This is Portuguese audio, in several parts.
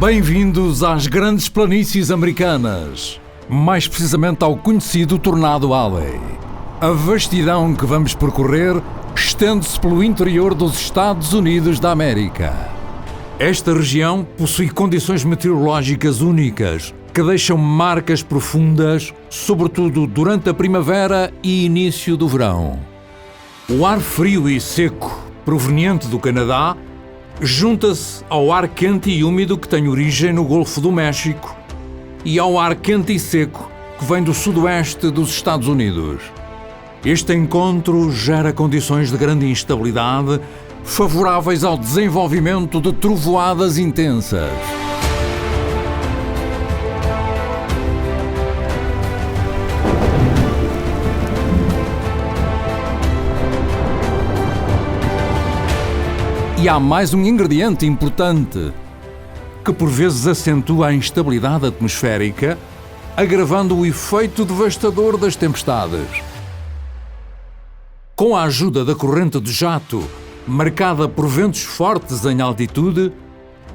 Bem-vindos às grandes planícies americanas, mais precisamente ao conhecido Tornado Alley. A vastidão que vamos percorrer estende-se pelo interior dos Estados Unidos da América. Esta região possui condições meteorológicas únicas, que deixam marcas profundas, sobretudo durante a primavera e início do verão. O ar frio e seco, proveniente do Canadá, junta-se ao ar quente e úmido que tem origem no Golfo do México e ao ar quente e seco que vem do sudoeste dos Estados Unidos. Este encontro gera condições de grande instabilidade, favoráveis ao desenvolvimento de trovoadas intensas. E há mais um ingrediente importante, que por vezes acentua a instabilidade atmosférica, agravando o efeito devastador das tempestades. Com a ajuda da corrente de jato, marcada por ventos fortes em altitude,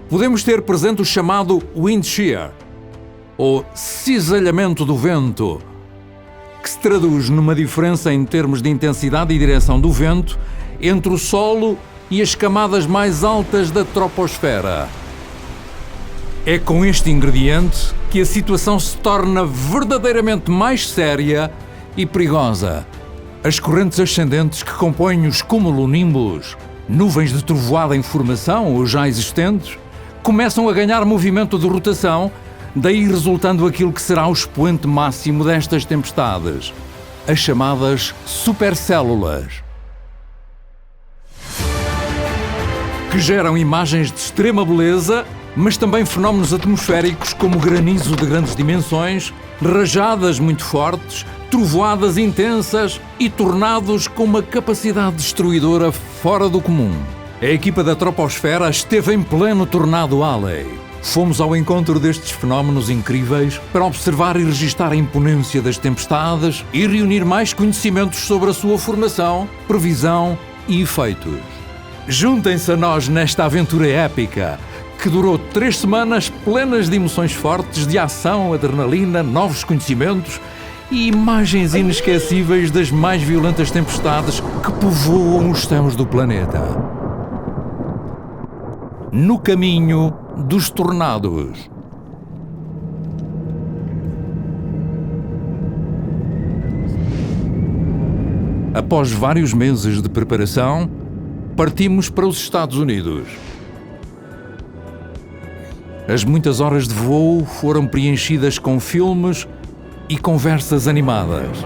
podemos ter presente o chamado wind shear, ou cisalhamento do vento, que se traduz numa diferença em termos de intensidade e direção do vento entre o solo e as camadas mais altas da troposfera. É com este ingrediente que a situação se torna verdadeiramente mais séria e perigosa. As correntes ascendentes que compõem os cumulonimbus, nuvens de trovoada em formação ou já existentes, começam a ganhar movimento de rotação, daí resultando aquilo que será o expoente máximo destas tempestades, as chamadas supercélulas, que geram imagens de extrema beleza, mas também fenómenos atmosféricos como granizo de grandes dimensões, rajadas muito fortes, trovoadas intensas e tornados com uma capacidade destruidora fora do comum. A equipa da troposfera esteve em pleno Tornado Alley. Fomos ao encontro destes fenómenos incríveis para observar e registar a imponência das tempestades e reunir mais conhecimentos sobre a sua formação, previsão e efeitos. Juntem-se a nós nesta aventura épica, que durou 3 semanas plenas de emoções fortes, de ação, adrenalina, novos conhecimentos e imagens inesquecíveis das mais violentas tempestades que povoam os céus do planeta. No caminho dos tornados. Após vários meses de preparação, partimos para os Estados Unidos. As muitas horas de voo foram preenchidas com filmes e conversas animadas.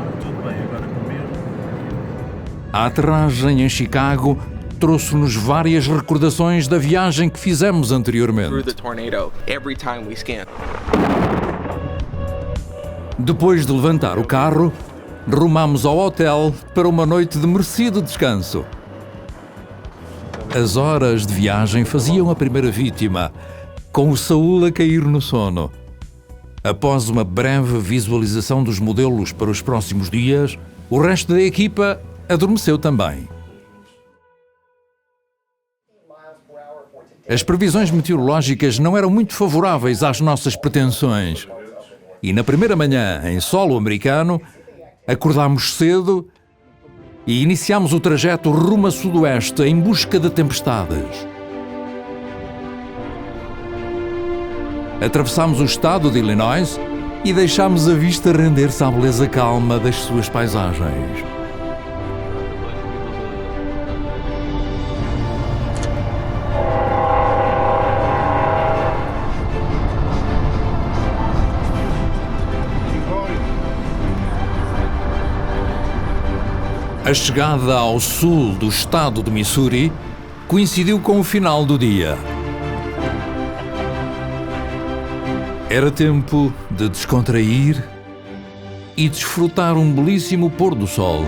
A aterragem em Chicago trouxe-nos várias recordações da viagem que fizemos anteriormente. Depois de levantar o carro, rumamos ao hotel para uma noite de merecido descanso. As horas de viagem faziam a primeira vítima, com o Saúl a cair no sono. Após uma breve visualização dos modelos para os próximos dias, o resto da equipa adormeceu também. As previsões meteorológicas não eram muito favoráveis às nossas pretensões. E na primeira manhã, em solo americano, acordámos cedo e iniciámos o trajeto rumo a sudoeste em busca de tempestades. Atravessámos o estado de Illinois e deixámos a vista render-se à beleza calma das suas paisagens. A chegada ao sul do estado de Missouri coincidiu com o final do dia. Era tempo de descontrair e desfrutar um belíssimo pôr do sol.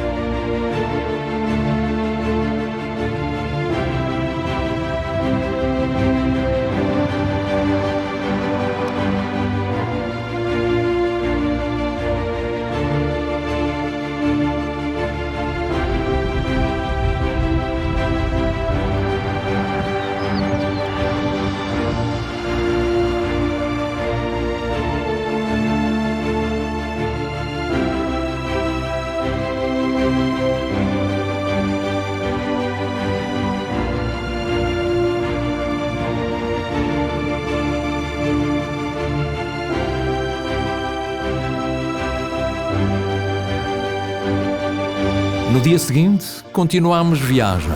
No dia seguinte, continuámos viagem.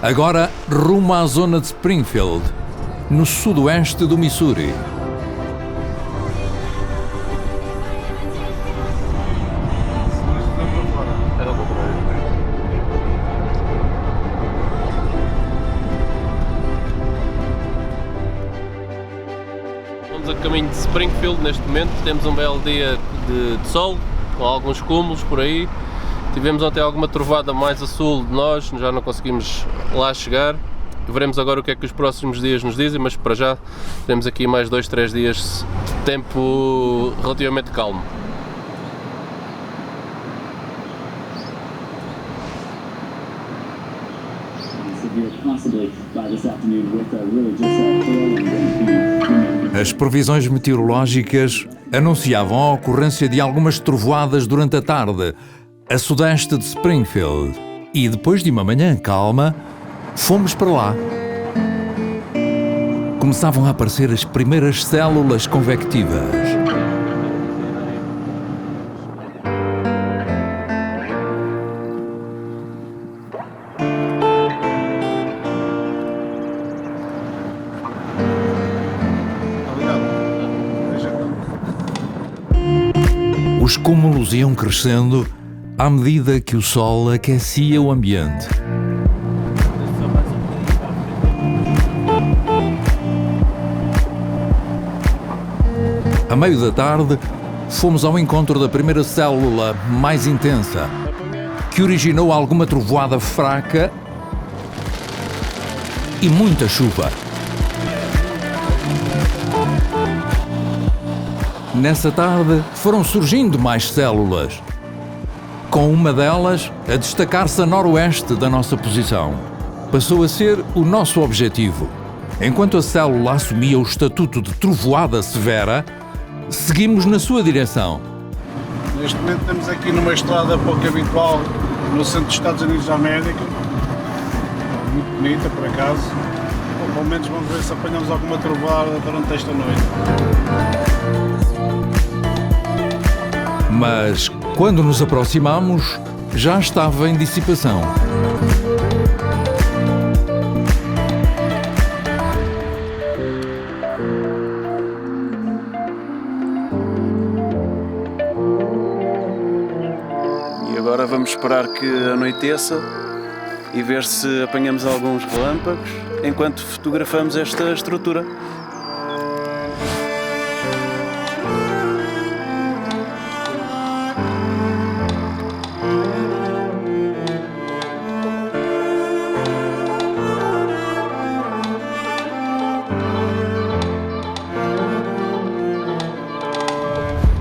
Agora rumo à zona de Springfield, no sudoeste do Missouri. Estamos a caminho de Springfield neste momento, temos um belo dia de sol, com alguns cúmulos por aí. Tivemos ontem alguma trovada mais a sul de nós, já não conseguimos lá chegar. Veremos agora o que é que os próximos dias nos dizem, mas para já temos aqui mais 2-3 dias de tempo relativamente calmo. As previsões meteorológicas anunciavam a ocorrência de algumas trovoadas durante a tarde, a sudeste de Springfield, e depois de uma manhã calma, fomos para lá. Começavam a aparecer as primeiras células convectivas. Os cúmulos iam crescendo à medida que o sol aquecia o ambiente. A meio da tarde, fomos ao encontro da primeira célula mais intensa, que originou alguma trovoada fraca e muita chuva. Nessa tarde, foram surgindo mais células, com uma delas a destacar-se a noroeste da nossa posição. Passou a ser o nosso objetivo. Enquanto a célula assumia o estatuto de trovoada severa, seguimos na sua direção. Neste momento estamos aqui numa estrada pouco habitual no centro dos Estados Unidos da América, muito bonita por acaso. Ou pelo menos vamos ver se apanhamos alguma trovoada durante esta noite. Mas, quando nos aproximamos, já estava em dissipação. E agora vamos esperar que anoiteça e ver se apanhamos alguns relâmpagos enquanto fotografamos esta estrutura.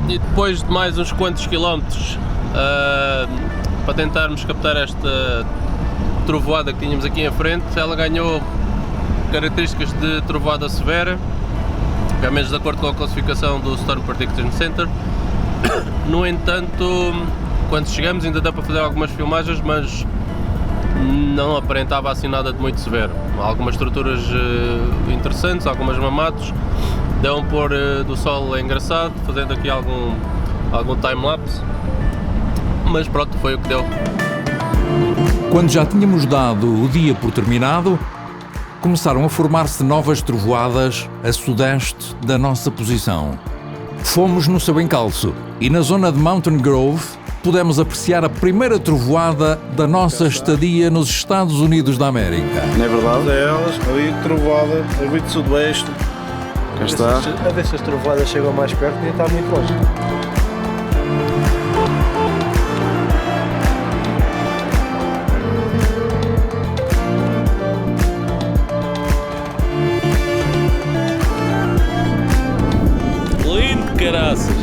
E depois de mais uns quantos quilómetros para tentarmos captar esta trovoada que tínhamos aqui em frente, ela ganhou características de trovoada severa, pelo menos de acordo com a classificação do Storm Prediction Center. No entanto, quando chegamos ainda dá para fazer algumas filmagens, mas não aparentava assim nada de muito severo. Algumas estruturas interessantes, algumas mamatos. Deu um pôr do sol engraçado, fazendo aqui algum time-lapse, mas pronto, foi o que deu. Quando já tínhamos dado o dia por terminado, começaram a formar-se novas trovoadas a sudeste da nossa posição. Fomos no seu encalço e na zona de Mountain Grove pudemos apreciar a primeira trovoada da nossa estadia nos Estados Unidos da América. Não é verdade? Elas, ali trovoada, ali de sudoeste. Cá está. A ver se as trovoadas chegam mais perto e está muito longe. Lindo, caraças!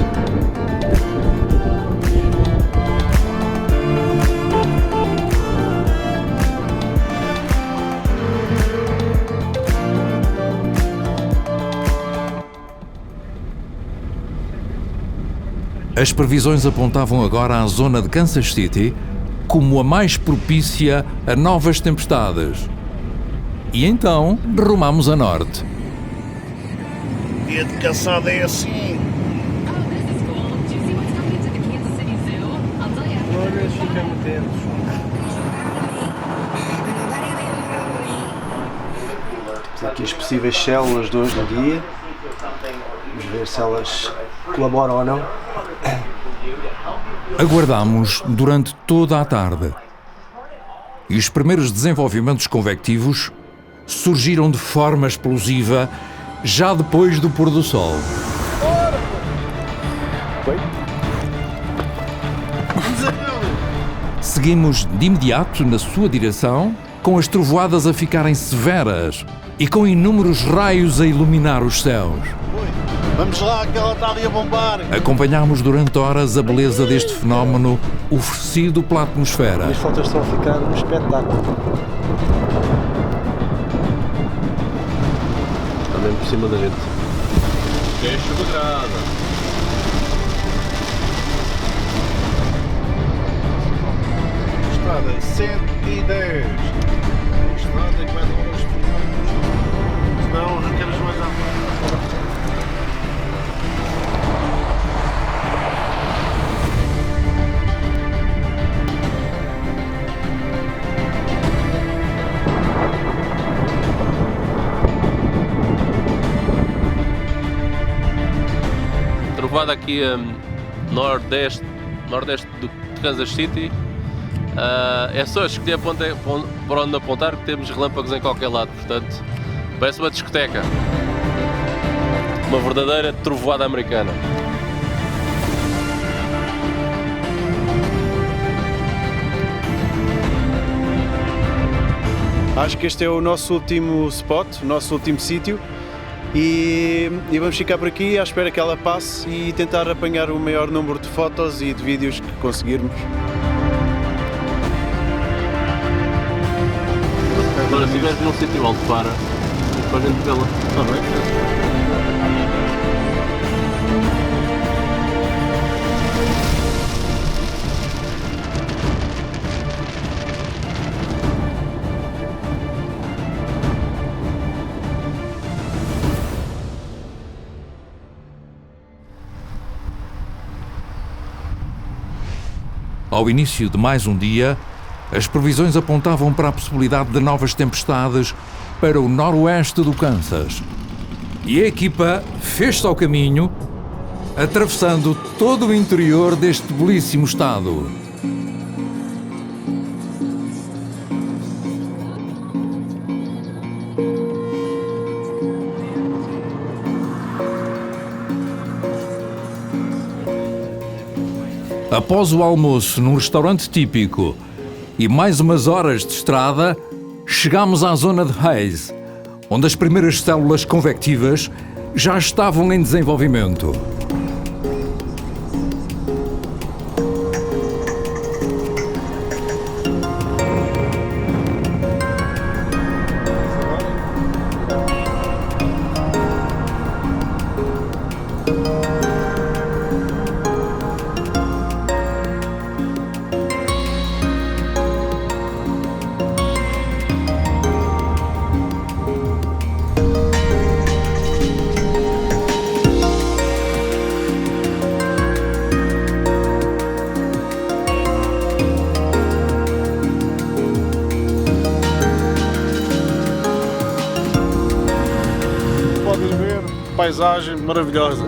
As previsões apontavam agora à zona de Kansas City como a mais propícia a novas tempestades. E então rumamos a norte. Dia de caçada é assim. olhos, ficamos atentos. Temos aqui as possíveis células de hoje no dia. Vamos ver se elas colaboram ou não. Aguardámos durante toda a tarde. E os primeiros desenvolvimentos convectivos surgiram de forma explosiva já depois do pôr do sol. Seguimos de imediato na sua direção, com as trovoadas a ficarem severas e com inúmeros raios a iluminar os céus. Vamos lá, que ela está ali a bombar. Acompanhámos durante horas a beleza deste fenómeno oferecido pela atmosfera. As fotos estão a ficar um espetáculo. Está mesmo por cima da gente. Queixo quadrada. Estrada 110. Estrada que vai demorar os filhos. Senão arrancamos mais à frente. Trovada aqui nordeste de Kansas City. É só escolher para onde apontar, que temos relâmpagos em qualquer lado, portanto parece uma discoteca, uma verdadeira trovoada americana. Acho que este é o nosso último spot, o nosso último sítio. E vamos ficar por aqui à espera que ela passe e tentar apanhar o maior número de fotos e de vídeos que conseguirmos. Agora, se tiveres num sítio alto, para a gente vê-la. Está bem? Ao início de mais um dia, as previsões apontavam para a possibilidade de novas tempestades para o noroeste do Kansas. E a equipa fez-se ao caminho, atravessando todo o interior deste belíssimo estado. Após o almoço num restaurante típico e mais umas horas de estrada, chegámos à zona de Hays, onde as primeiras células convectivas já estavam em desenvolvimento. Paisagem maravilhosa.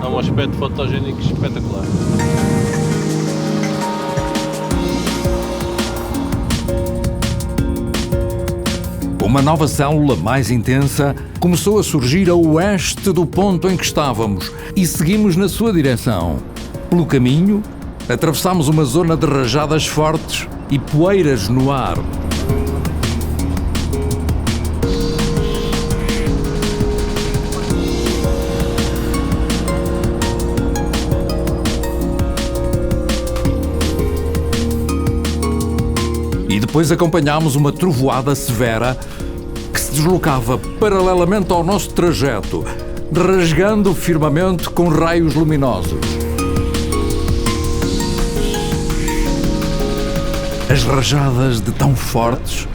Há um aspecto fotogénico espetacular. Uma nova célula mais intensa começou a surgir a oeste do ponto em que estávamos e seguimos na sua direção. Pelo caminho, atravessámos uma zona de rajadas fortes e poeiras no ar. E depois acompanhámos uma trovoada severa que se deslocava paralelamente ao nosso trajeto, rasgando o firmamento com raios luminosos. As rajadas de tão fortes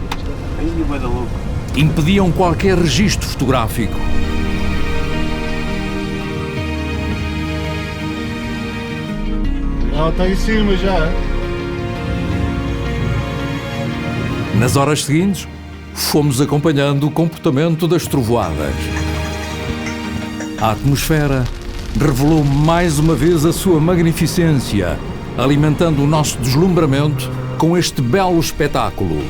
impediam qualquer registro fotográfico. Ela está em cima já. Nas horas seguintes, fomos acompanhando o comportamento das trovoadas. A atmosfera revelou mais uma vez a sua magnificência, alimentando o nosso deslumbramento com este belo espetáculo.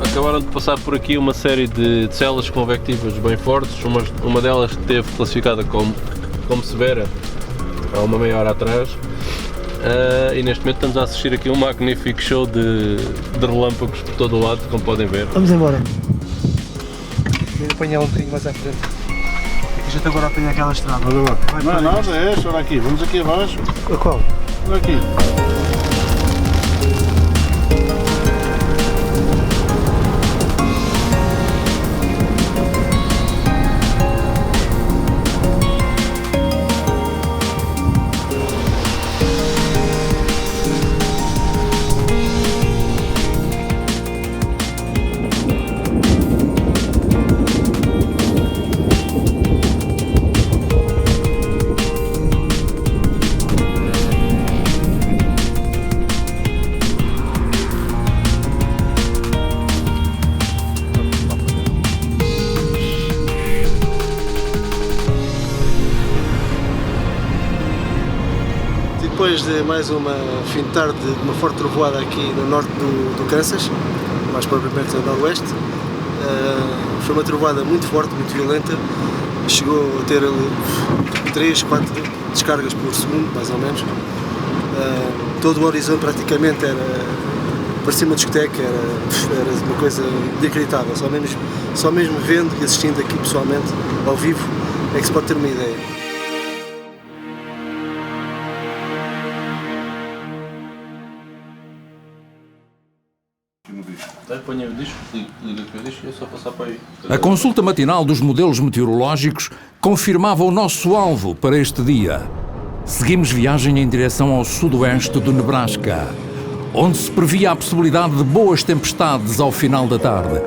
Acabaram de passar por aqui uma série de células convectivas bem fortes, uma delas esteve classificada como severa há uma meia hora atrás, e neste momento estamos a assistir aqui a um magnífico show de relâmpagos por todo o lado, como podem ver. Vamos embora. Vou apanhar um bocadinho mais à frente. A gente agora apanha aquela estrada. Olha lá. Não é nada, é, olha aqui, vamos aqui abaixo. A qual? Olha aqui. Depois de mais uma fim de tarde de uma forte trovoada aqui no norte do Kansas, mais propriamente no noroeste, foi uma trovoada muito forte, muito violenta, chegou a ter 3, 4 descargas por segundo, mais ou menos. Todo o horizonte praticamente parecia uma discoteca, era uma coisa inacreditável, só mesmo vendo e assistindo aqui pessoalmente, ao vivo, é que se pode ter uma ideia. Põe o disco, liga aqui o disco e é só passar para aí. A consulta matinal dos modelos meteorológicos confirmava o nosso alvo para este dia. Seguimos viagem em direção ao sudoeste do Nebraska, onde se previa a possibilidade de boas tempestades ao final da tarde.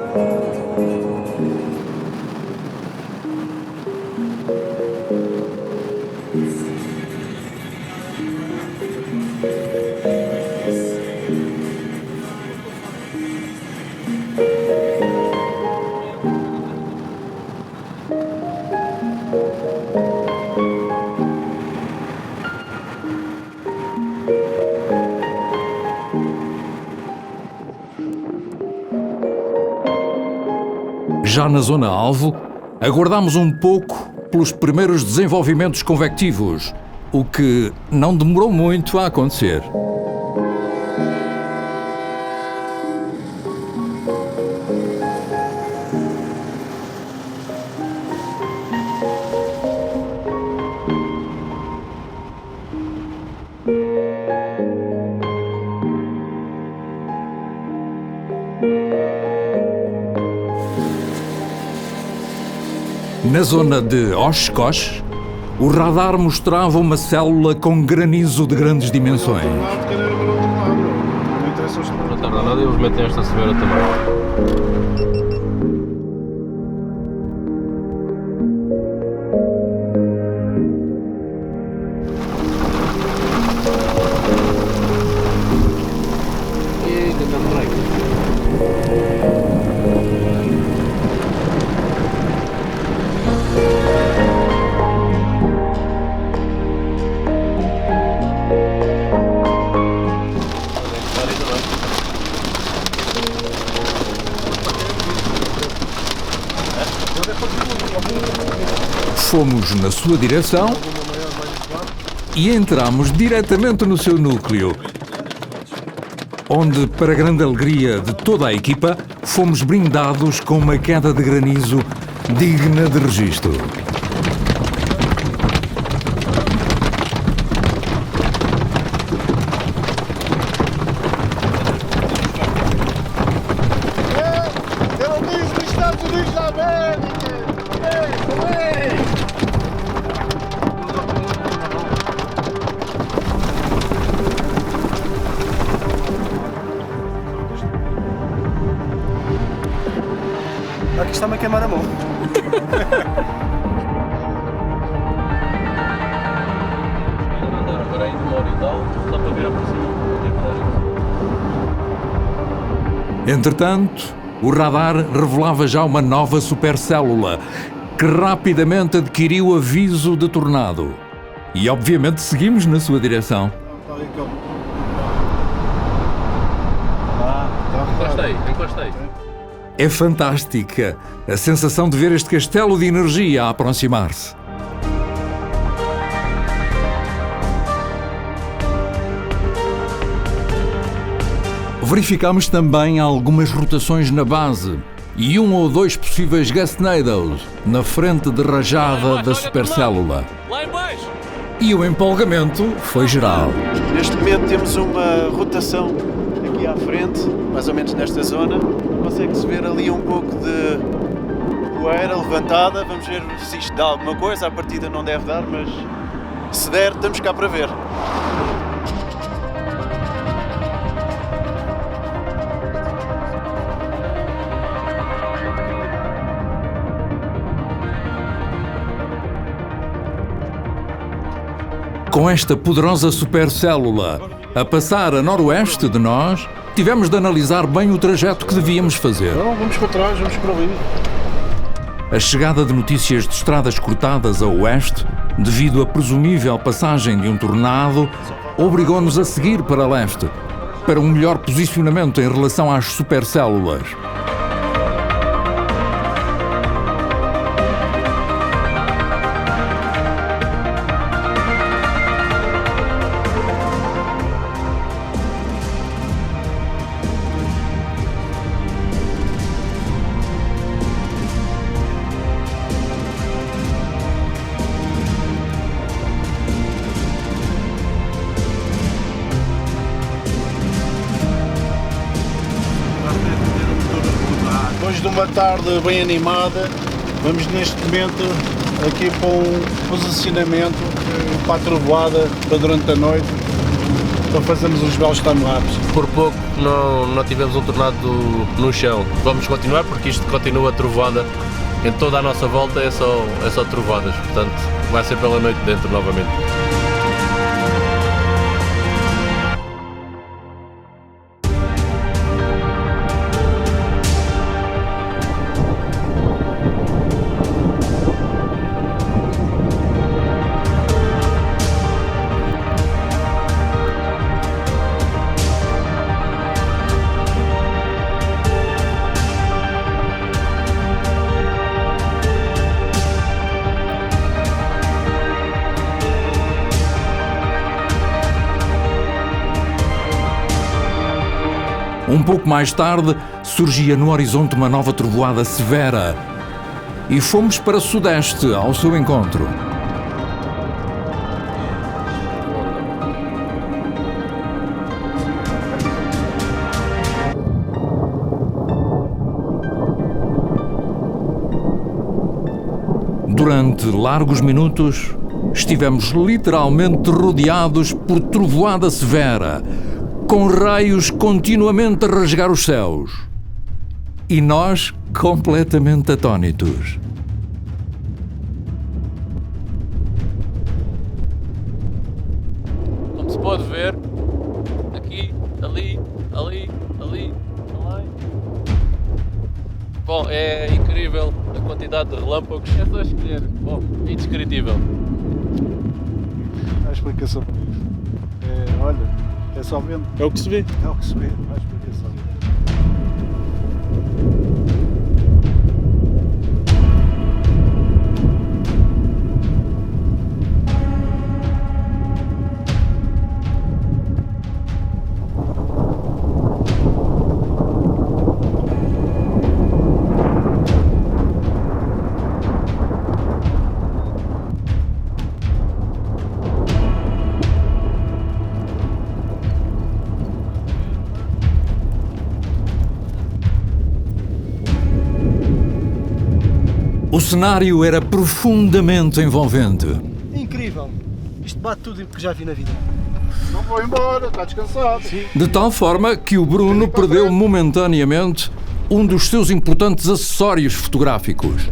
Já na zona alvo, aguardámos um pouco pelos primeiros desenvolvimentos convectivos, o que não demorou muito a acontecer. Na zona de Oshkosh, o radar mostrava uma célula com granizo de grandes dimensões. Não tarda nada e eles metem esta severa também. Fomos na sua direção e entramos diretamente no seu núcleo, onde, para grande alegria de toda a equipa, fomos brindados com uma queda de granizo digna de registro. Eu não disse que está Aqui está-me a queimar a mão. Agora ainda uma hora e tal, só para virar por cima. Entretanto, o radar revelava já uma nova supercélula que rapidamente adquiriu aviso de tornado. E obviamente seguimos na sua direção. Encostei. É fantástica a sensação de ver este castelo de energia a aproximar-se. Verificamos também algumas rotações na base e 1 ou 2 possíveis gas tornadoes na frente de rajada da supercélula. Lá em baixo! E o empolgamento foi geral. Neste momento temos uma rotação aqui à frente, mais ou menos nesta zona. Consegue-se ver ali um pouco de poeira levantada. Vamos ver se isto dá alguma coisa. À partida não deve dar, mas se der, estamos cá para ver. Com esta poderosa supercélula a passar a noroeste de nós, tivemos de analisar bem o trajeto que devíamos fazer. Não, vamos para trás, vamos para ali. A chegada de notícias de estradas cortadas a oeste, devido à presumível passagem de um tornado, obrigou-nos a seguir para leste, para um melhor posicionamento em relação às supercélulas. Depois de uma tarde bem animada, vamos neste momento aqui para um posicionamento para a trovoada para durante a noite, para fazermos uns belos timelapses. Por pouco não tivemos um tornado no chão. Vamos continuar porque isto continua trovoada. Em toda a nossa volta é só trovoadas, portanto vai ser pela noite dentro novamente. Um pouco mais tarde, surgia no horizonte uma nova trovoada severa e fomos para sudeste ao seu encontro. Durante largos minutos, estivemos literalmente rodeados por trovoada severa, com raios continuamente a rasgar os céus. E nós completamente atónitos. Como se pode ver, aqui, ali. Bom, é incrível a quantidade de relâmpagos. É só escolher. Bom, é indescritível. A explicação para isso. Olha, é só vento. É o que se vê. É o que se vê, a explicação. O cenário era profundamente envolvente. Incrível. Isto bate tudo o que já vi na vida. Não vou embora, está descansado. Sim. De tal forma que o Bruno perdeu momentaneamente um dos seus importantes acessórios fotográficos.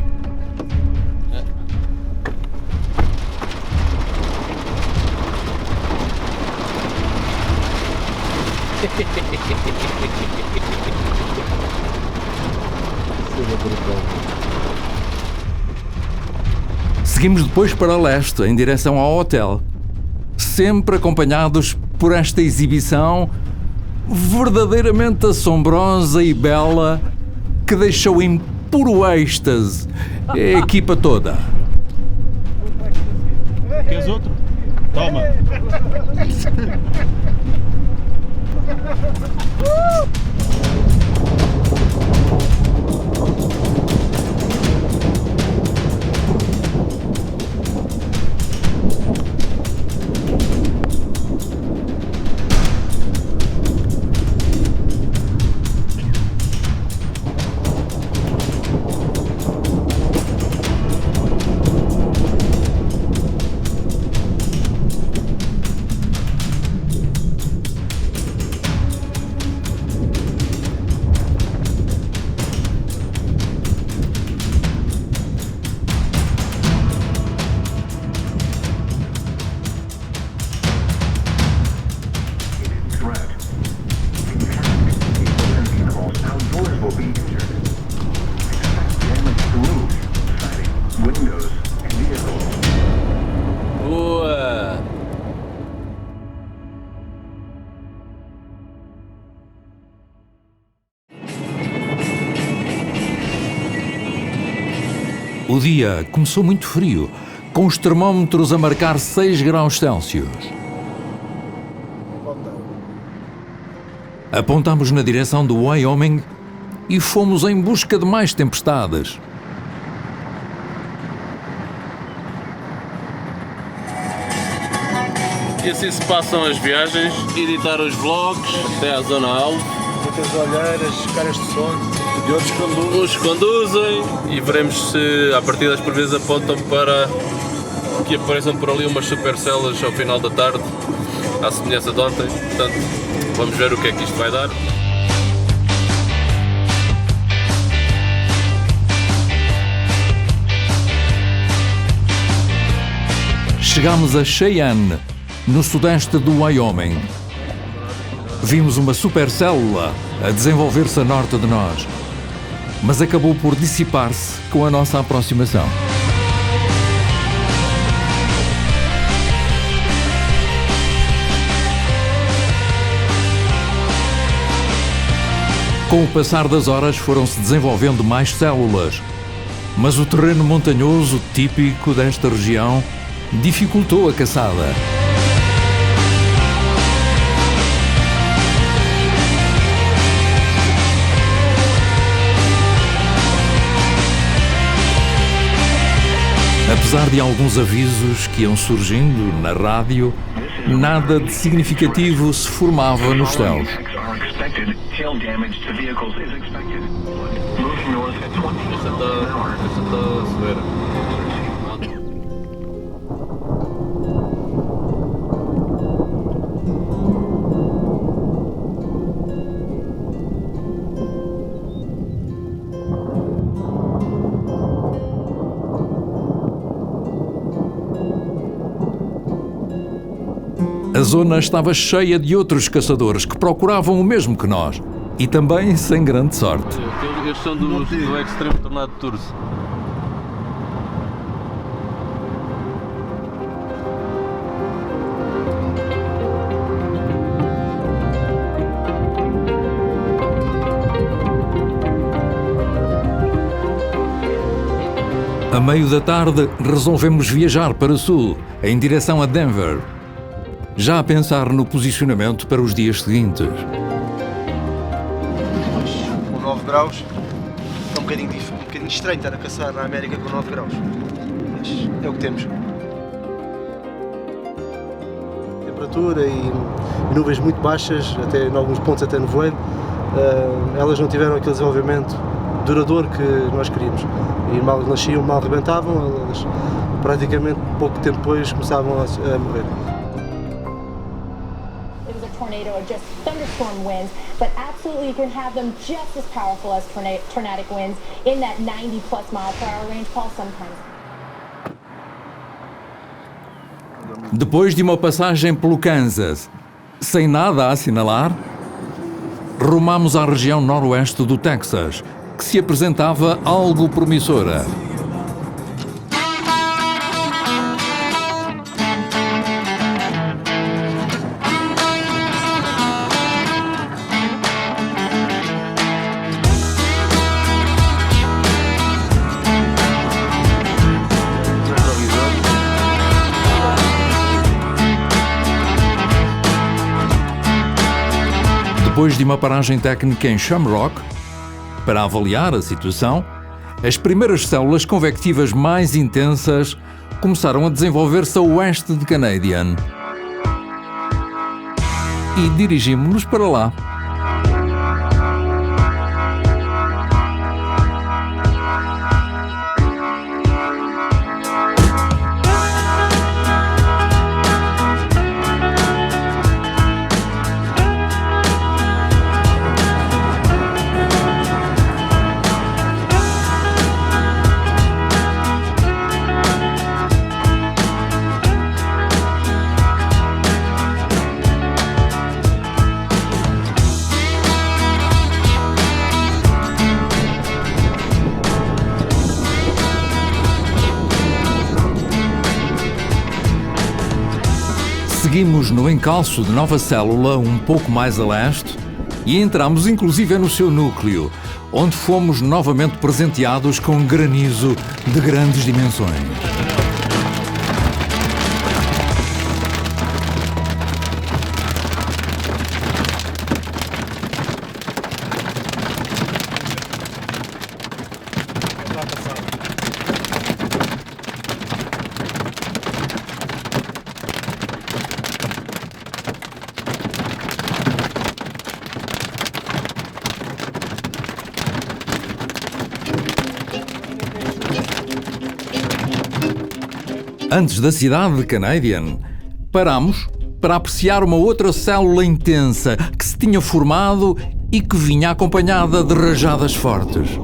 Seguimos depois para leste, em direção ao hotel, sempre acompanhados por esta exibição verdadeiramente assombrosa e bela que deixou em puro êxtase a equipa toda. Queres outro? Toma! Boa! O dia começou muito frio, com os termómetros a marcar 6 graus Celsius. Apontamos na direção do Wyoming e fomos em busca de mais tempestades. E assim se passam as viagens, editar os vlogs até à zona alta. Muitas olheiras, caras de som, de outros conduzem. Uns conduzem e veremos se a partir das previsões apontam para que apareçam por ali umas supercelas ao final da tarde, à semelhança de ontem. Portanto, vamos ver o que é que isto vai dar. Chegámos a Cheyenne, no sudeste do Wyoming. Vimos uma supercélula a desenvolver-se a norte de nós, mas acabou por dissipar-se com a nossa aproximação. Com o passar das horas foram-se desenvolvendo mais células, mas o terreno montanhoso típico desta região dificultou a caçada. Apesar de alguns avisos que iam surgindo na rádio, nada de significativo se formava nos céus. Esta está severa. A zona estava cheia de outros caçadores que procuravam o mesmo que nós, e também sem grande sorte. Estes são do Extreme Tornado Tours. A meio da tarde, resolvemos viajar para o sul, em direção a Denver, já a pensar no posicionamento para os dias seguintes. Com 9 graus, é um bocadinho estranho estar a caçar na América com 9 graus, mas é o que temos. Temperatura e nuvens muito baixas, até em alguns pontos até nevoeiro, elas não tiveram aquele desenvolvimento duradouro que nós queríamos. E mal nasciam, mal rebentavam, elas praticamente pouco tempo depois começavam a morrer. It was a tornado just thunderstorm winds, but absolutely you can have them just as powerful as tornadic winds in that 90+ mile per hour range, Paul, sometimes. Depois de uma passagem pelo Kansas, sem nada a assinalar, rumamos à região noroeste do Texas, que se apresentava algo promissora. Depois de uma paragem técnica em Shamrock, para avaliar a situação, as primeiras células convectivas mais intensas começaram a desenvolver-se a oeste de Canadian. E dirigimos-nos para lá. Seguimos no encalço de Nova Célula, um pouco mais a leste, e entramos inclusive no seu núcleo, onde fomos novamente presenteados com granizo de grandes dimensões. Antes da cidade de Canadian, paramos para apreciar uma outra célula intensa que se tinha formado e que vinha acompanhada de rajadas fortes.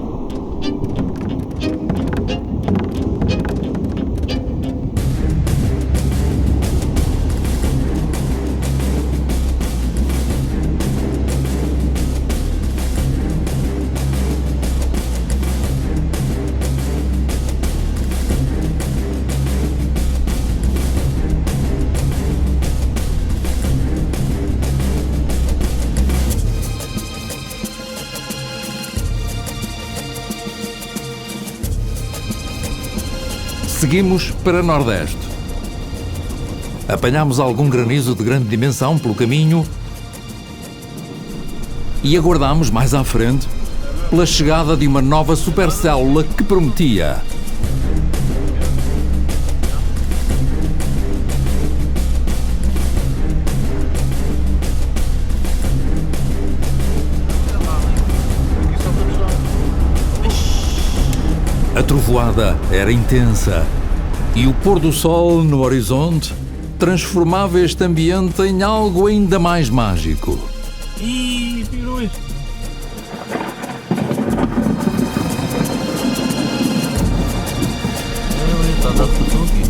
Seguimos para Nordeste. Apanhámos algum granizo de grande dimensão pelo caminho e aguardámos mais à frente pela chegada de uma nova supercélula que prometia. A trovoada era intensa e o pôr do sol no horizonte transformava este ambiente em algo ainda mais mágico. Ih, virou isso. Está a dar pressão aqui.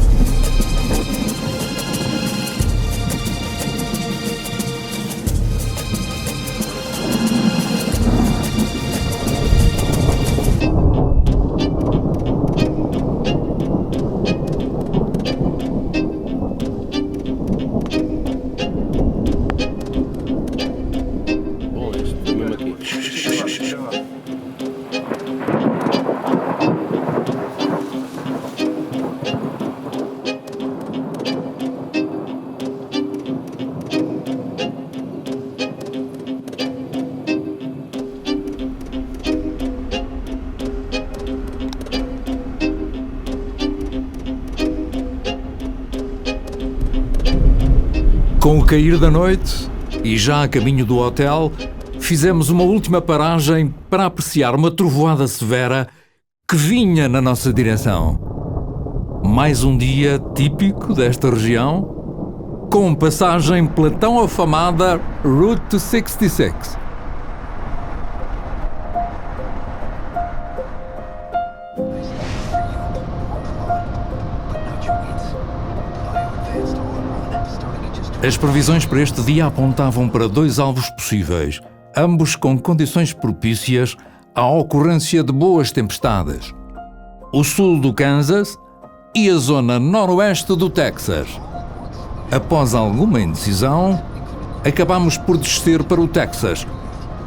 Com o cair da noite, e já a caminho do hotel, fizemos uma última paragem para apreciar uma trovoada severa que vinha na nossa direção. Mais um dia típico desta região com passagem pela tão afamada Route 66. As previsões para este dia apontavam para 2 alvos possíveis, ambos com condições propícias à ocorrência de boas tempestades: o sul do Kansas e a zona noroeste do Texas. Após alguma indecisão, acabámos por descer para o Texas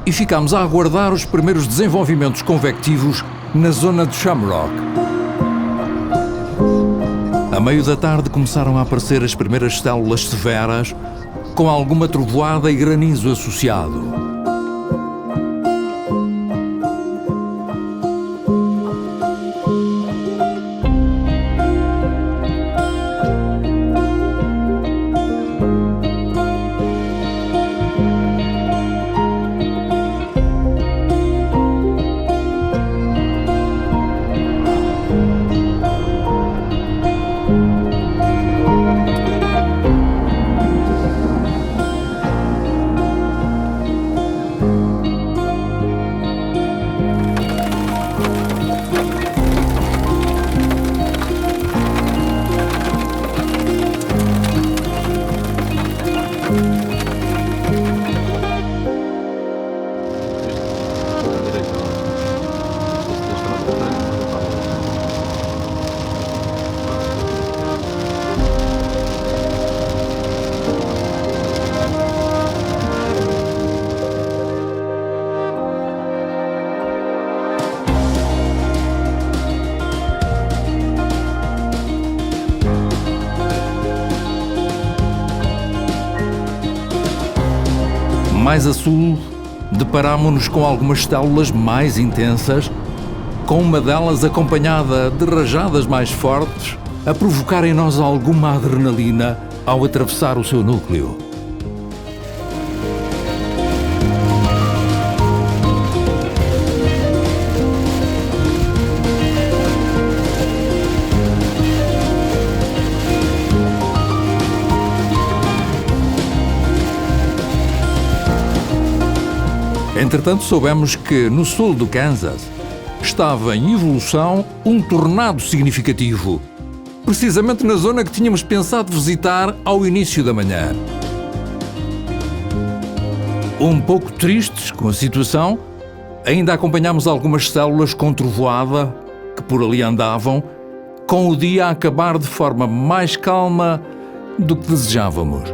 e ficámos a aguardar os primeiros desenvolvimentos convectivos na zona de Shamrock. A meio da tarde começaram a aparecer as primeiras células severas, com alguma trovoada e granizo associado. Mais a sul, deparámo-nos com algumas células mais intensas, com uma delas acompanhada de rajadas mais fortes, a provocar em nós alguma adrenalina ao atravessar o seu núcleo. Entretanto, soubemos que no sul do Kansas estava em evolução um tornado significativo, precisamente na zona que tínhamos pensado visitar ao início da manhã. Um pouco tristes com a situação, ainda acompanhámos algumas células com trovoada que por ali andavam, com o dia a acabar de forma mais calma do que desejávamos.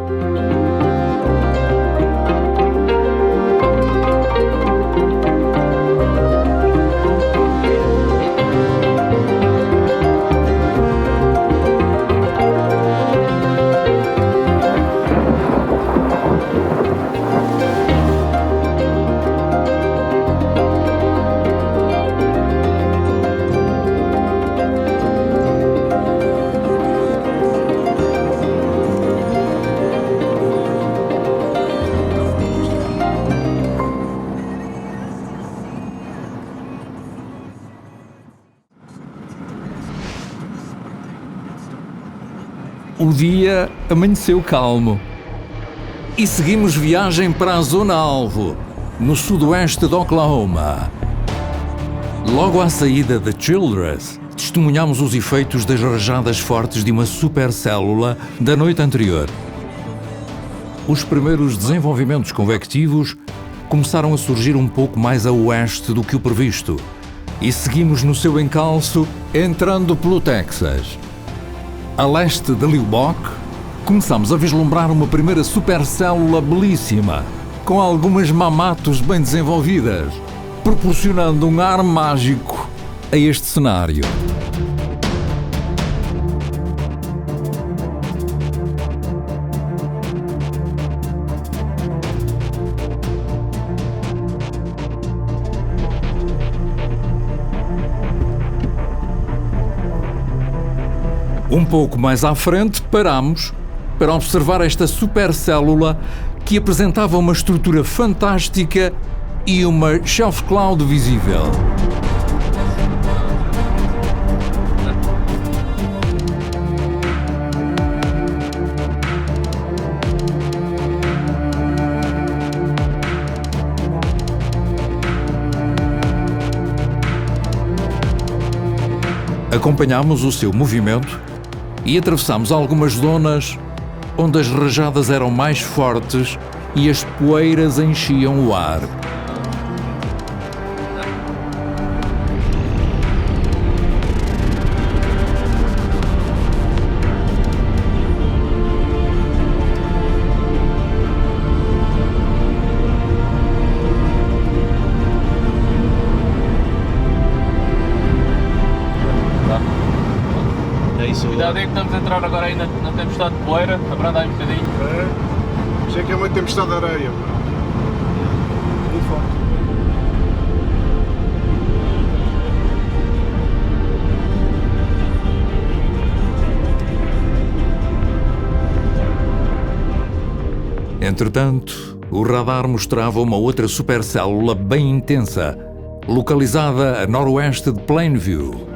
O dia amanheceu calmo e seguimos viagem para a zona-alvo, no sudoeste de Oklahoma. Logo à saída de Childress, testemunhamos os efeitos das rajadas fortes de uma supercélula da noite anterior. Os primeiros desenvolvimentos convectivos começaram a surgir um pouco mais a oeste do que o previsto e seguimos no seu encalço, entrando pelo Texas. A leste de Lubbock, começamos a vislumbrar uma primeira supercélula belíssima, com algumas mamatos bem desenvolvidas, proporcionando um ar mágico a este cenário. Um pouco mais à frente, paramos para observar esta supercélula que apresentava uma estrutura fantástica e uma shelf cloud visível. Acompanhámos o seu movimento e atravessámos algumas zonas onde as rajadas eram mais fortes e as poeiras enchiam o ar. Cuidado aí que estamos a entrar agora aí na tempestade de poeira, abranda aí um bocadinho. Achei que é uma tempestade de areia. Muito forte. Entretanto, o radar mostrava uma outra supercélula bem intensa, localizada a noroeste de Plainview.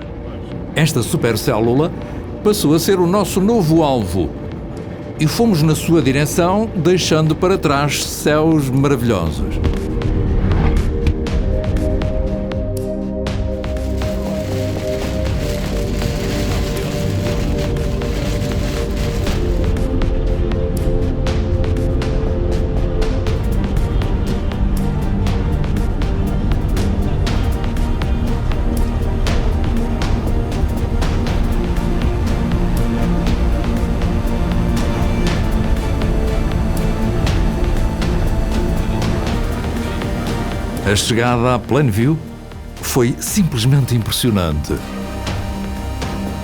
Esta supercélula passou a ser o nosso novo alvo e fomos na sua direção, deixando para trás céus maravilhosos. A chegada a Plainview foi simplesmente impressionante.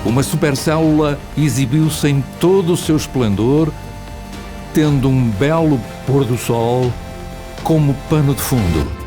Uma supercélula exibiu-se em todo o seu esplendor, tendo um belo pôr do sol como pano de fundo.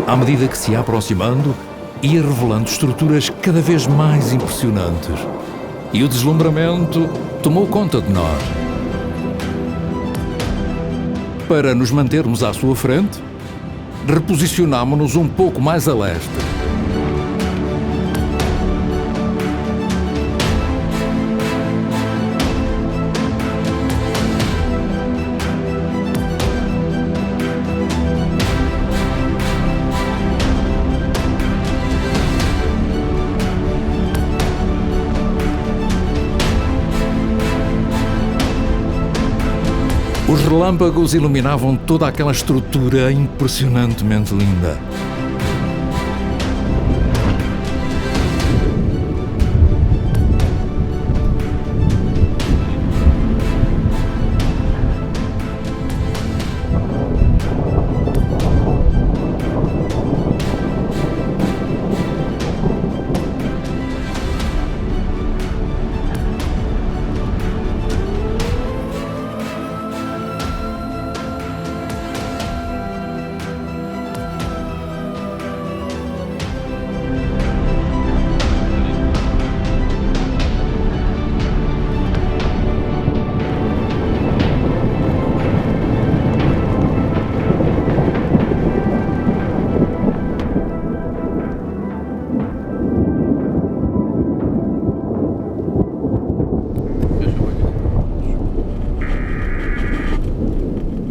À medida que se ia aproximando, ia revelando estruturas cada vez mais impressionantes. E o deslumbramento tomou conta de nós. Para nos mantermos à sua frente, reposicionámo-nos um pouco mais a leste. Os relâmpagos iluminavam toda aquela estrutura impressionantemente linda.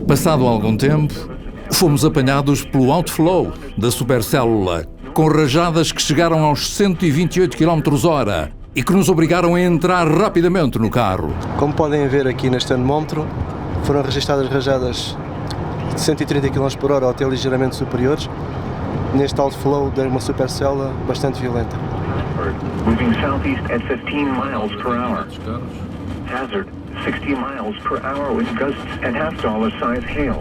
Passado algum tempo, fomos apanhados pelo outflow da supercélula, com rajadas que chegaram aos 128 km/h e que nos obrigaram a entrar rapidamente no carro. Como podem ver aqui neste anemómetro, foram registadas rajadas de 130 km/h ou até ligeiramente superiores, neste outflow de uma supercélula bastante violenta. Moving southeast at 15 miles per hour. Hazard, 60 miles per hour with gusts and half-dollar size hail.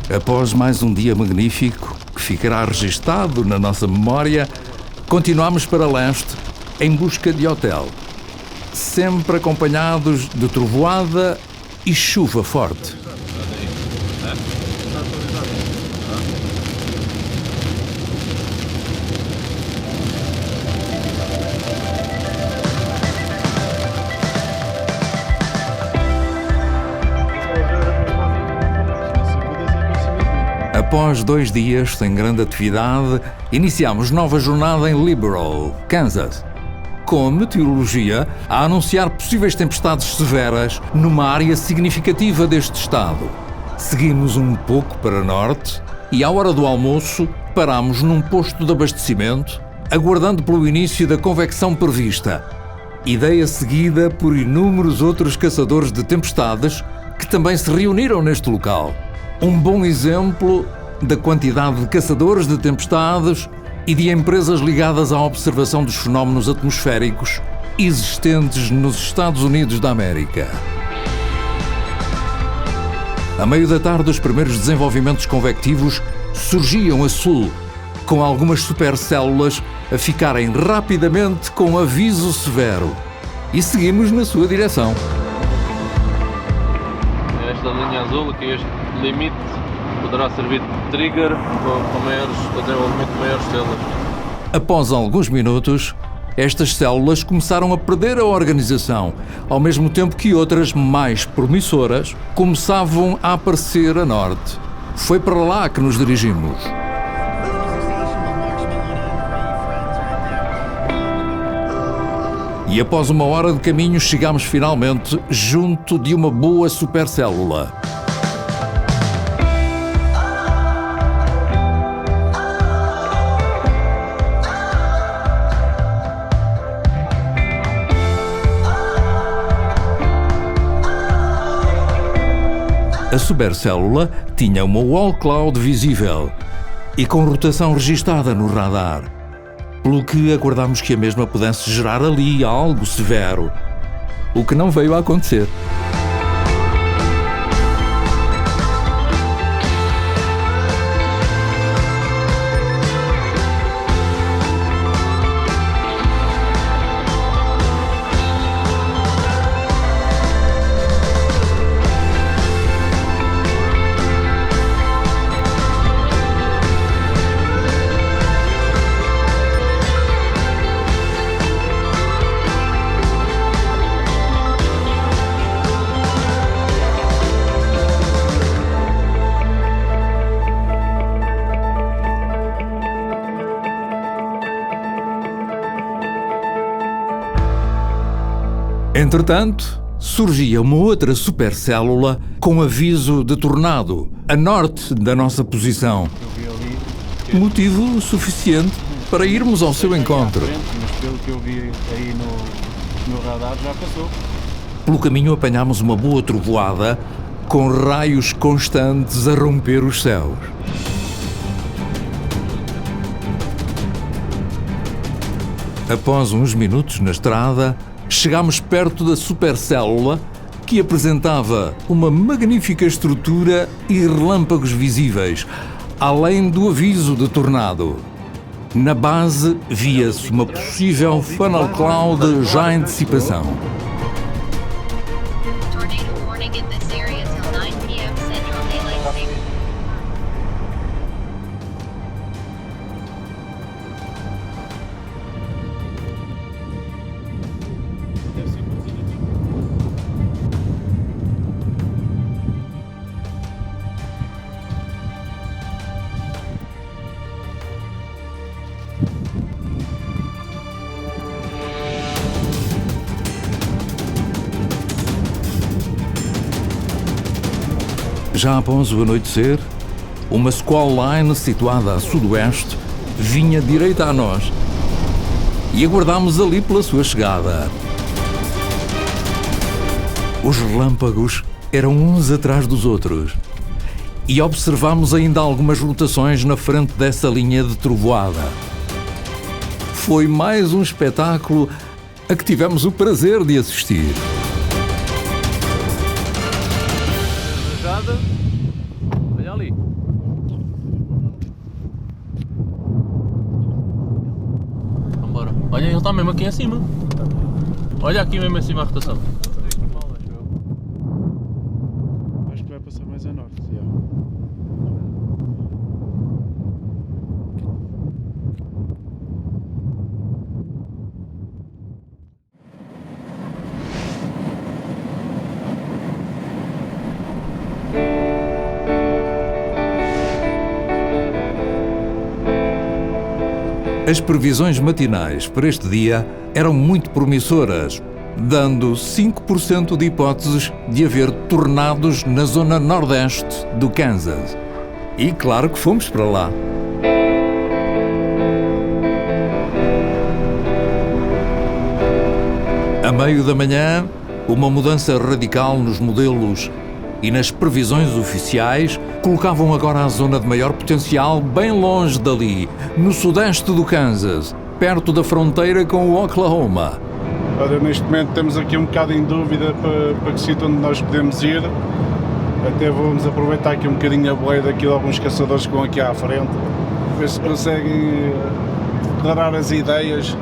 Após mais um dia magnífico, que ficará registado na nossa memória, continuamos para leste em busca de hotel, sempre acompanhados de trovoada e chuva forte. Após 2 dias sem grande atividade, iniciamos nova jornada em Liberal, Kansas, com a meteorologia a anunciar possíveis tempestades severas numa área significativa deste estado. Seguimos um pouco para norte e, à hora do almoço, parámos num posto de abastecimento, aguardando pelo início da convecção prevista. Ideia seguida por inúmeros outros caçadores de tempestades que também se reuniram neste local. Um bom exemplo da quantidade de caçadores de tempestades e de empresas ligadas à observação dos fenómenos atmosféricos existentes nos Estados Unidos da América. A meio da tarde, os primeiros desenvolvimentos convectivos surgiam a sul, com algumas supercélulas a ficarem rapidamente com aviso severo. E seguimos na sua direção. Esta linha azul, aqui este limite, poderá servir de trigger para desenvolvimento de maiores células. Após alguns minutos, estas células começaram a perder a organização, ao mesmo tempo que outras, mais promissoras, começavam a aparecer a norte. Foi para lá que nos dirigimos. E após 1 hora de caminho, chegámos finalmente junto de uma boa supercélula. A supercélula tinha uma wall cloud visível e com rotação registada no radar, pelo que aguardámos que a mesma pudesse gerar ali algo severo, o que não veio a acontecer. Entretanto, surgia uma outra supercélula com aviso de tornado, a norte da nossa posição. Motivo suficiente para irmos ao seu encontro. Mas pelo que eu vi aí no radar já passou. Pelo caminho apanhámos uma boa trovoada com raios constantes a romper os céus. Após uns minutos na estrada, chegámos perto da supercélula, que apresentava uma magnífica estrutura e relâmpagos visíveis, além do aviso de tornado. Na base, via-se uma possível funnel cloud já em dissipação. Já após o anoitecer, uma squall line situada a sudoeste vinha direita a nós e aguardámos ali pela sua chegada. Os relâmpagos eram uns atrás dos outros e observámos ainda algumas rotações na frente dessa linha de trovoada. Foi mais um espetáculo a que tivemos o prazer de assistir. Olha ali. Vambora. Olha, ele está mesmo aqui em cima. Olha aqui mesmo em cima a rotação. Acho que vai passar mais a norte. As previsões matinais para este dia eram muito promissoras, dando 5% de hipóteses de haver tornados na zona nordeste do Kansas. E claro que fomos para lá. A meio da manhã, uma mudança radical nos modelos e nas previsões oficiais colocavam agora a zona de maior potencial bem longe dali, no sudeste do Kansas, perto da fronteira com o Oklahoma. Ora, neste momento temos aqui um bocado em dúvida para que sítio onde nós podemos ir. Até vamos aproveitar aqui um bocadinho a boleia daqui de alguns caçadores que vão aqui à frente, ver se conseguem aclarar as ideias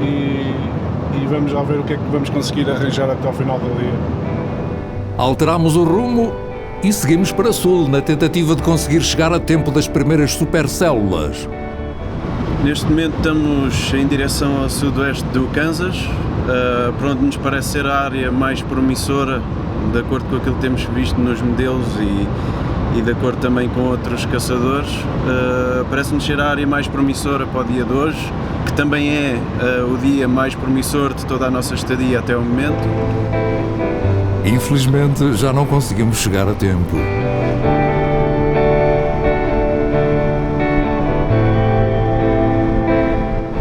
e vamos lá ver o que é que vamos conseguir arranjar até ao final do dia. Alterámos o rumo e seguimos para sul, na tentativa de conseguir chegar a tempo das primeiras supercélulas. Neste momento estamos em direção ao sudoeste do Kansas, para onde nos parece ser a área mais promissora, de acordo com aquilo que temos visto nos modelos e de acordo também com outros caçadores. Parece-nos ser a área mais promissora para o dia de hoje, que também é o dia mais promissor de toda a nossa estadia até o momento. Infelizmente, já não conseguimos chegar a tempo.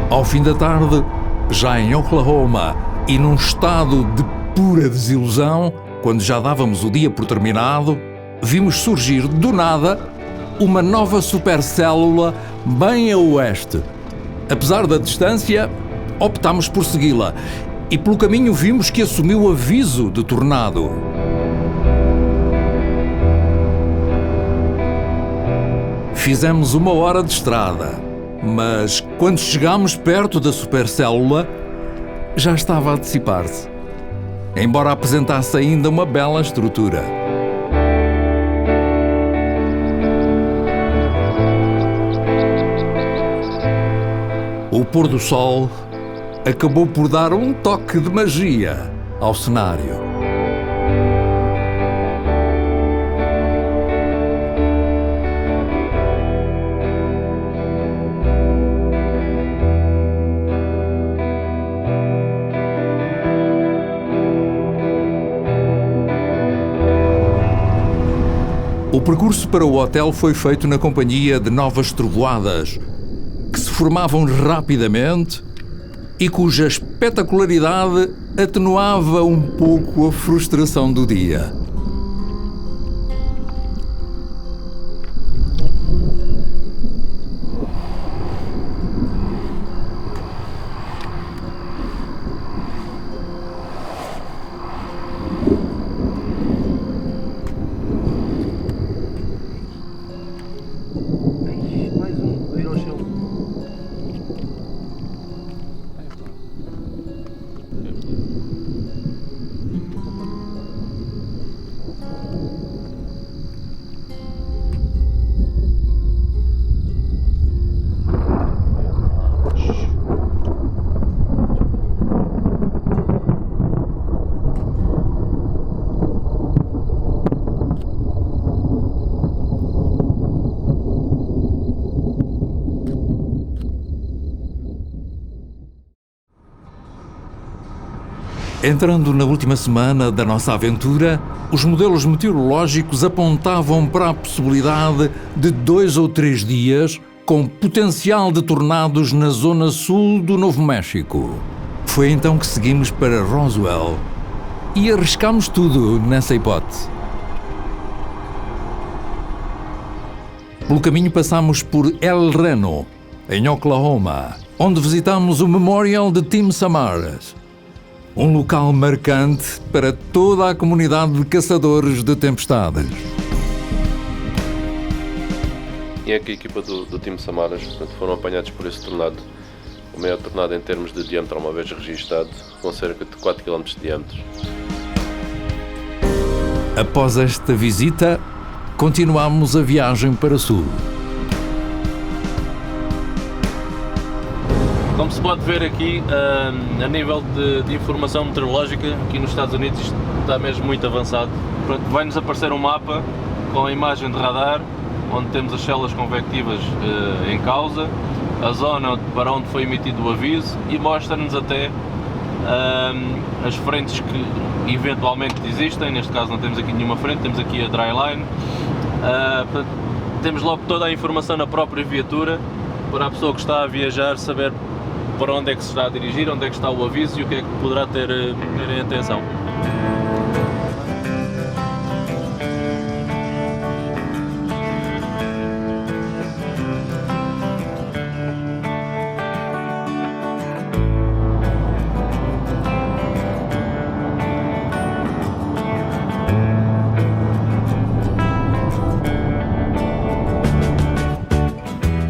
Ao fim da tarde, já em Oklahoma e num estado de pura desilusão, quando já dávamos o dia por terminado, vimos surgir do nada uma nova supercélula bem a oeste. Apesar da distância, optámos por segui-la e pelo caminho vimos que assumiu aviso de tornado. Fizemos 1 hora de estrada, mas quando chegámos perto da supercélula, já estava a dissipar-se, embora apresentasse ainda uma bela estrutura. O pôr do sol acabou por dar um toque de magia ao cenário. O percurso para o hotel foi feito na companhia de novas trovoadas, que se formavam rapidamente e cuja espetacularidade atenuava um pouco a frustração do dia. Entrando na última semana da nossa aventura, os modelos meteorológicos apontavam para a possibilidade de 2 ou 3 dias com potencial de tornados na zona sul do Novo México. Foi então que seguimos para Roswell e arriscámos tudo nessa hipótese. Pelo caminho passámos por El Reno, em Oklahoma, onde visitámos o Memorial de Tim Samaras, um local marcante para toda a comunidade de caçadores de tempestades. E é que a equipa do Tim Samaras, portanto, foram apanhados por esse tornado, o maior tornado em termos de diâmetro uma vez registado, com cerca de 4 km de diâmetro. Após esta visita, continuámos a viagem para sul. Como se pode ver aqui, a nível de informação meteorológica, aqui nos Estados Unidos isto está mesmo muito avançado. Vai-nos aparecer um mapa com a imagem de radar, onde temos as células convectivas em causa, a zona para onde foi emitido o aviso e mostra-nos até as frentes que eventualmente existem. Neste caso não temos aqui nenhuma frente, temos aqui a dryline. Temos logo toda a informação na própria viatura para a pessoa que está a viajar saber para onde é que se está a dirigir, onde é que está o aviso e o que é que poderá ter em atenção.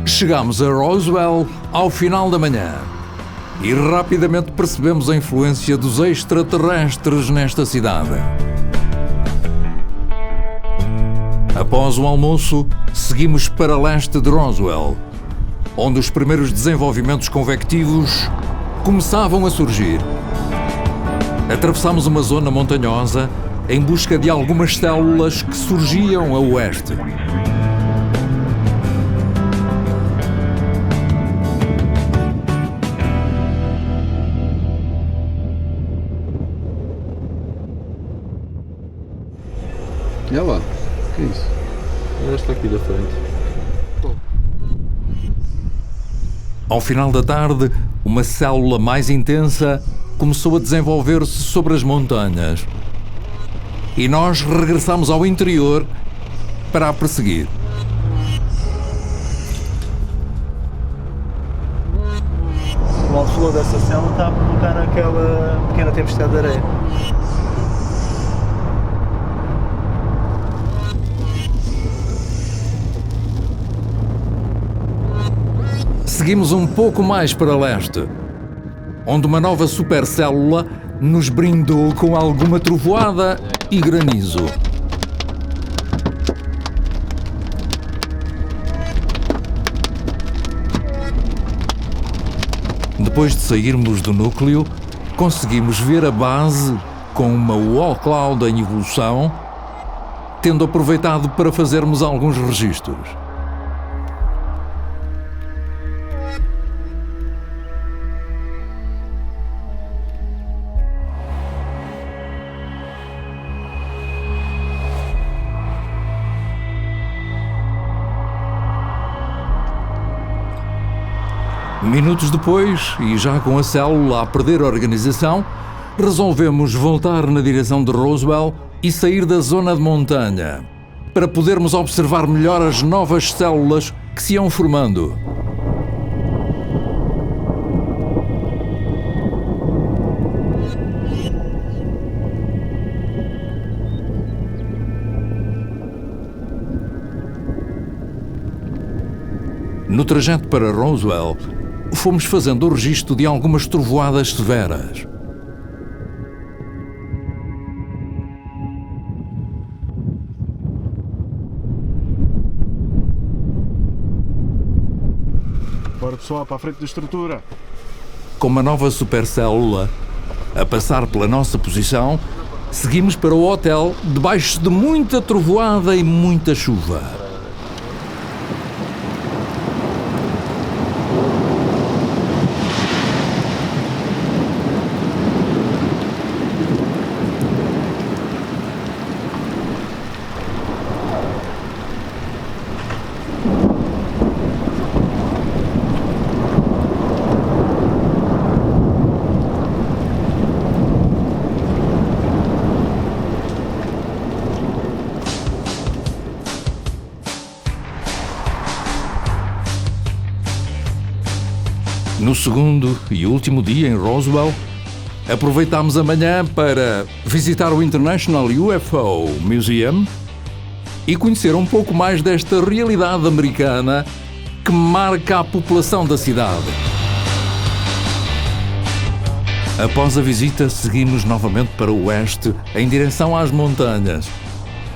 Chegámos a Roswell ao final da manhã e rapidamente percebemos a influência dos extraterrestres nesta cidade. Após o almoço, seguimos para leste de Roswell, onde os primeiros desenvolvimentos convectivos começavam a surgir. Atravessámos uma zona montanhosa em busca de algumas células que surgiam a oeste. Olha lá, o que é isso? Esta aqui da frente. Ao final da tarde, uma célula mais intensa começou a desenvolver-se sobre as montanhas. E nós regressamos ao interior para a perseguir. O outflow dessa célula está a provocar aquela pequena tempestade de areia. Seguimos um pouco mais para leste, onde uma nova supercélula nos brindou com alguma trovoada e granizo. Depois de sairmos do núcleo, conseguimos ver a base com uma wall cloud em evolução, tendo aproveitado para fazermos alguns registros. Minutos depois, e já com a célula a perder a organização, resolvemos voltar na direção de Roswell e sair da zona de montanha, para podermos observar melhor as novas células que se iam formando. No trajeto para Roswell, fomos fazendo o registro de algumas trovoadas severas. Bora pessoal, para a frente da estrutura. Com uma nova supercélula a passar pela nossa posição, seguimos para o hotel debaixo de muita trovoada e muita chuva. No segundo e último dia em Roswell, aproveitámos a manhã para visitar o International UFO Museum e conhecer um pouco mais desta realidade americana que marca a população da cidade. Após a visita, seguimos novamente para o oeste, em direção às montanhas,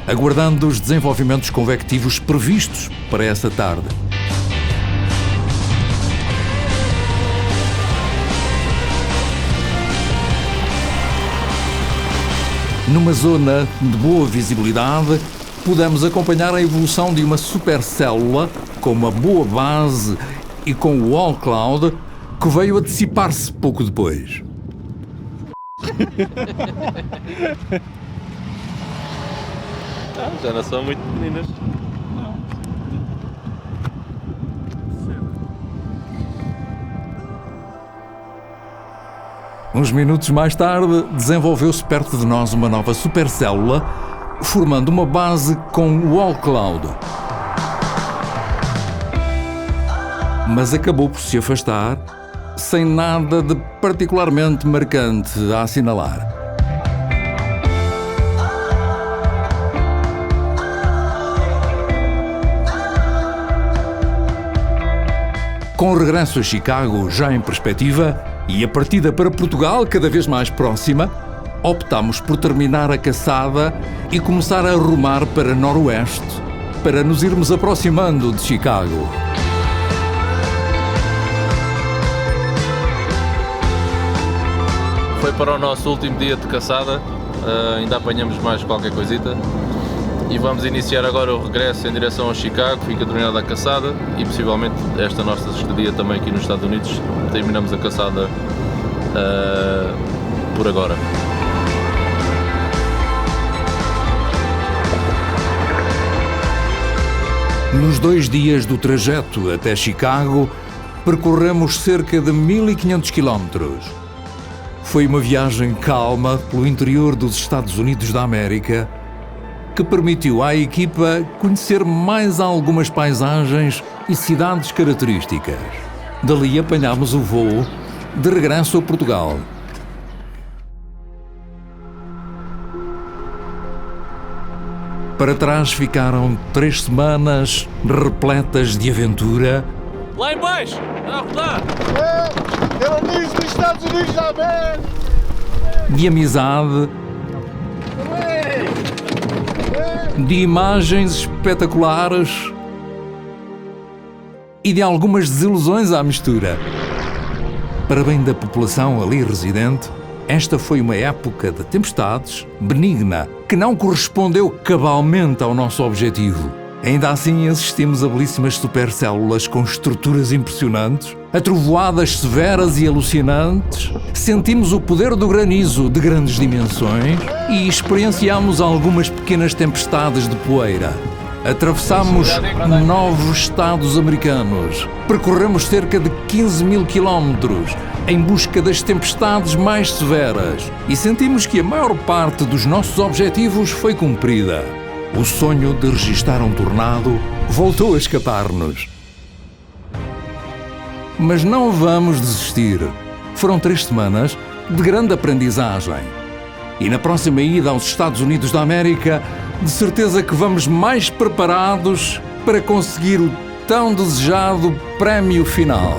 aguardando os desenvolvimentos convectivos previstos para essa tarde. Numa zona de boa visibilidade, pudemos acompanhar a evolução de uma supercélula com uma boa base e com o All Cloud, que veio a dissipar-se pouco depois. Já não são muito pequeninas. Uns minutos mais tarde, desenvolveu-se perto de nós uma nova supercélula, formando uma base com o All Cloud. Mas acabou por se afastar, sem nada de particularmente marcante a assinalar. Com o regresso a Chicago já em perspectiva e a partida para Portugal cada vez mais próxima, optámos por terminar a caçada e começar a rumar para Noroeste, para nos irmos aproximando de Chicago. Foi para o nosso último dia de caçada, ainda apanhamos mais qualquer coisita e vamos iniciar agora o regresso em direção a Chicago. Fica terminada a caçada e possivelmente esta nossa estadia também aqui nos Estados Unidos. Terminamos a caçada por agora. Nos 2 dias do trajeto até Chicago, percorremos cerca de 1500 quilómetros. Foi uma viagem calma pelo interior dos Estados Unidos da América, que permitiu à equipa conhecer mais algumas paisagens e cidades características. Dali apanhámos o voo de regresso a Portugal. Para trás ficaram 3 semanas repletas de aventura. Lá em baixo! A rodar! Amigos dos Estados Unidos da América! De amizade, de imagens espetaculares e de algumas desilusões à mistura. Para bem da população ali residente, esta foi uma época de tempestades benigna, que não correspondeu cabalmente ao nosso objetivo. Ainda assim, assistimos a belíssimas supercélulas com estruturas impressionantes, a trovoadas severas e alucinantes, sentimos o poder do granizo de grandes dimensões e experienciamos algumas pequenas tempestades de poeira. Atravessámos 9 estados americanos, percorremos cerca de 15.000 quilómetros em busca das tempestades mais severas e sentimos que a maior parte dos nossos objetivos foi cumprida. O sonho de registar um tornado voltou a escapar-nos. Mas não vamos desistir. Foram 3 semanas de grande aprendizagem. E na próxima ida aos Estados Unidos da América, de certeza que vamos mais preparados para conseguir o tão desejado prémio final.